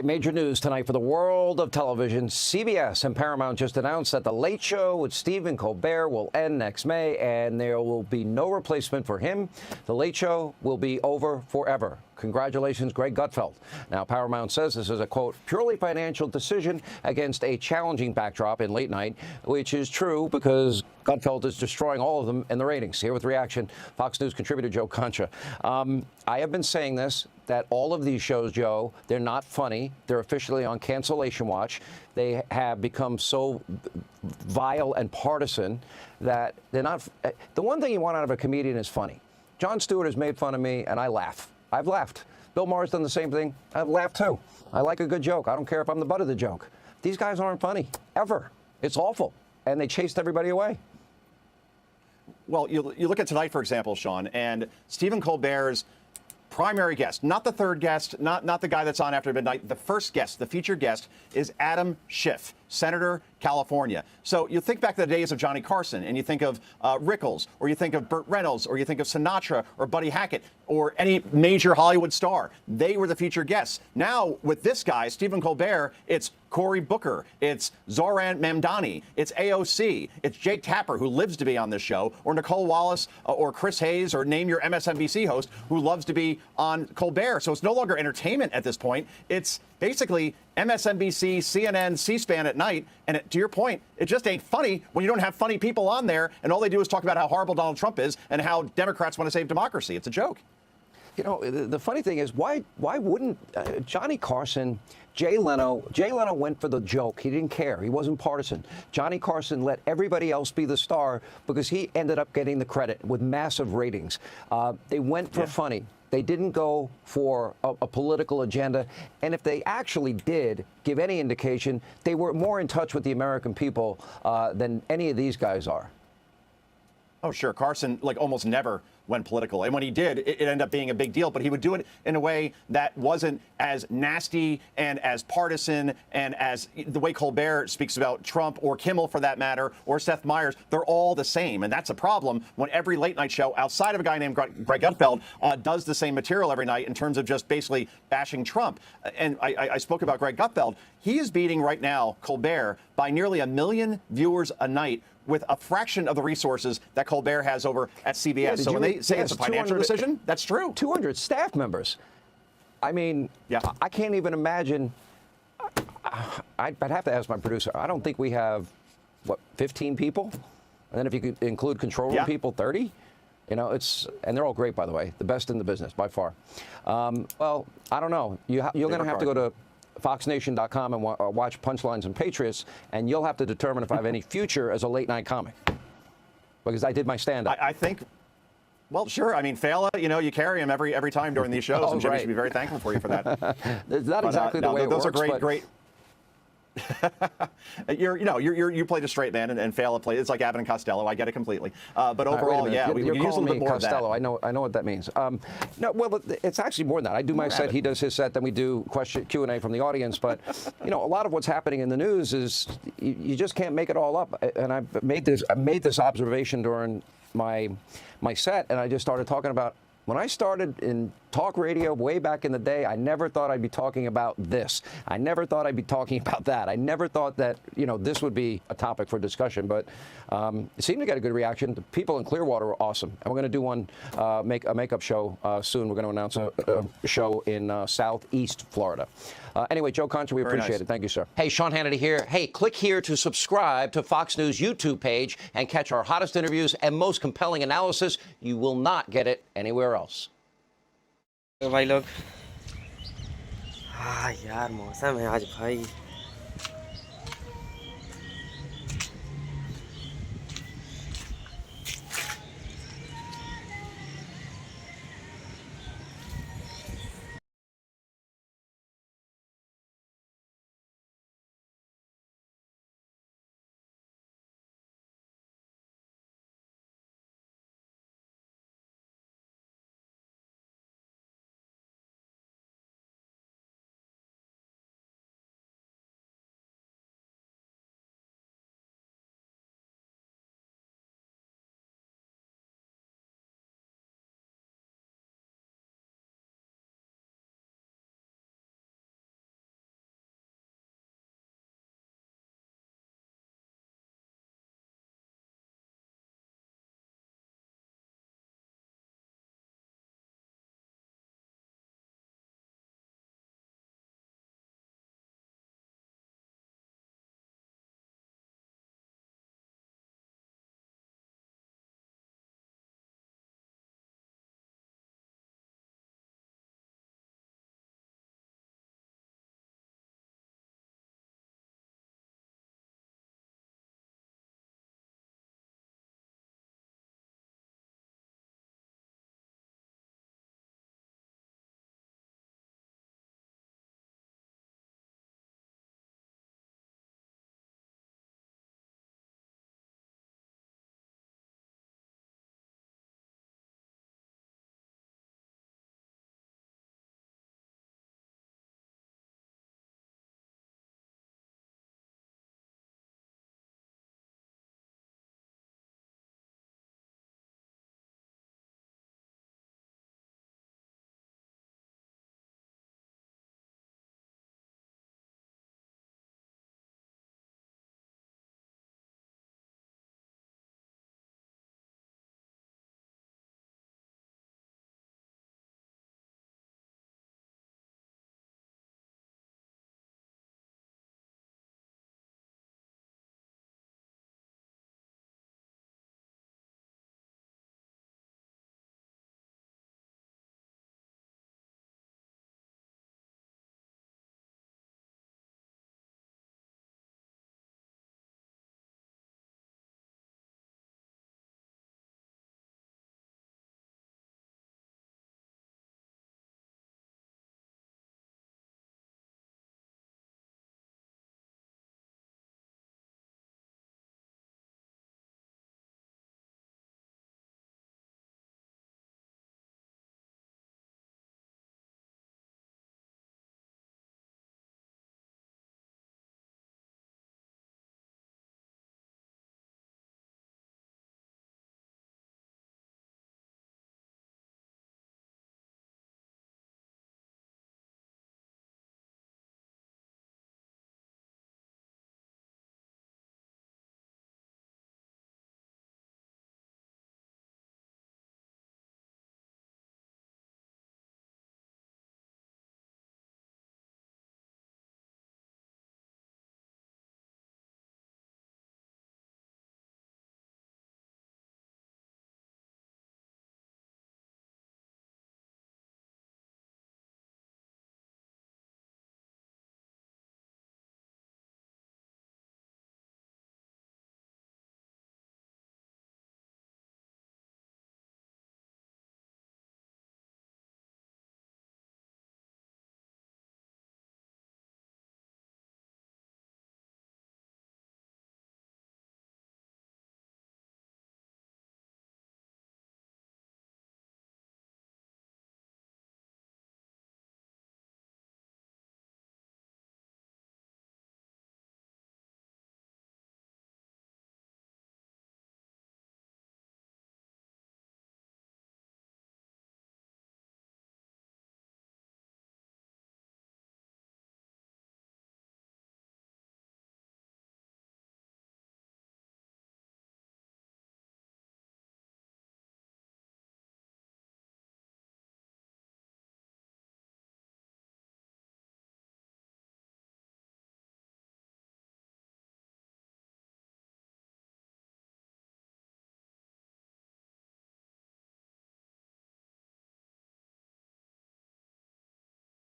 Major news tonight for the world of television. CBS and Paramount just announced that The Late Show with Stephen Colbert will end next May, and there will be no replacement for him. The Late Show will be over forever. Congratulations, Greg Gutfeld. Now, Paramount says this is a, quote, purely financial decision against a challenging backdrop in late night, which is true because Gutfeld is destroying all of them in the ratings. Here with reaction, Fox News contributor Joe Concha. I have been saying this, that all of these shows, Joe, they're not funny. They're officially on cancellation watch. They have become so vile and partisan that they're not. The one thing you want out of a comedian is funny. Jon Stewart has made fun of me, and I laugh. I've laughed. Bill Maher's done the same thing. I've laughed, too. I like a good joke. I don't care if I'm the butt of the joke. These guys aren't funny, ever. It's awful. And they chased everybody away. Well, you look at tonight, for example, Sean, and Stephen Colbert's primary guest, not the third guest, not the guy that's on after midnight. The first guest, the featured guest, is Adam Schiff, Senator, California. So you think back to the days of Johnny Carson, and you think of Rickles, or you think of Burt Reynolds, or you think of Sinatra, or Buddy Hackett, or any major Hollywood star. They were the featured guests. Now, with this guy, Stephen Colbert, it's Cory Booker, it's Zohran Mamdani, it's AOC, it's Jake Tapper, who lives to be on this show, or Nicole Wallace, or Chris Hayes, or name your MSNBC host who loves to be on Colbert. So it's no longer entertainment at this point. It's basically MSNBC, CNN, C-SPAN at night. And to your point, it just ain't funny when you don't have funny people on there, and all they do is talk about how horrible Donald Trump is and how Democrats want to save democracy. It's a joke. You know, the funny thing is, why wouldn't Johnny Carson, Jay Leno went for the joke. He didn't care. He wasn't partisan. Johnny Carson let everybody else be the star because he ended up getting the credit with massive ratings. They went for funny. They didn't go for a political agenda. And if they actually did give any indication, they were more in touch with the American people than any of these guys are. Oh, sure. Carson, like, almost never went political. And when he did, it ended up being a big deal. But he would do it in a way that wasn't as nasty and as partisan and as the way Colbert speaks about Trump or Kimmel, for that matter, or Seth Meyers. They're all the same. And that's a problem when every late night show outside of a guy named Greg Gutfeld does the same material every night in terms of just basically bashing Trump. And I spoke about Greg Gutfeld. He is beating right now Colbert by nearly 1 million viewers a night, with a fraction of the resources that Colbert has over at CBS. Yeah, so when they say it's a financial decision, that's true. 200 staff members. I mean, I can't even imagine. I'd have to ask my producer. I don't think we have, what, 15 people? And then if you could include control room people, 30? You know, and they're all great, by the way. The best in the business, by far. Well, I don't know. You're going to have to go to FoxNation.com and watch Punchlines and Patriots, and you'll have to determine if I have any future as a late-night comic, because I did my stand-up. I think, well, sure. I mean, Fela, you know, you carry him every time during these shows, and Jimmy should be very thankful for you for that. It's not exactly the way it works. Those are great. You played a straight man, and Fela played. It's like Abbott and Costello. I get it completely. But overall, we use a little bit more Costello. of that. I know what that means. No, well, it's actually more than that. I do my set. He does his set. Then we do Q&A from the audience. But you know, a lot of what's happening in the news is you just can't make it all up. And I made this observation during my set, and I just started talking about. When I started in talk radio way back in the day, I never thought I'd be talking about this. I never thought I'd be talking about that. I never thought that, you know, this would be a topic for discussion. But it seemed to get a good reaction. The people in Clearwater were awesome. And we're going to do a makeup show soon. We're going to announce a show in Southeast Florida. Anyway, Joe Concha, we appreciate it. Thank you, sir. Hey, Sean Hannity here. Hey, click here to subscribe to Fox News YouTube page and catch our hottest interviews and most compelling analysis. You will not get it anywhere else. भाई लोग यार मौसम है आज भाई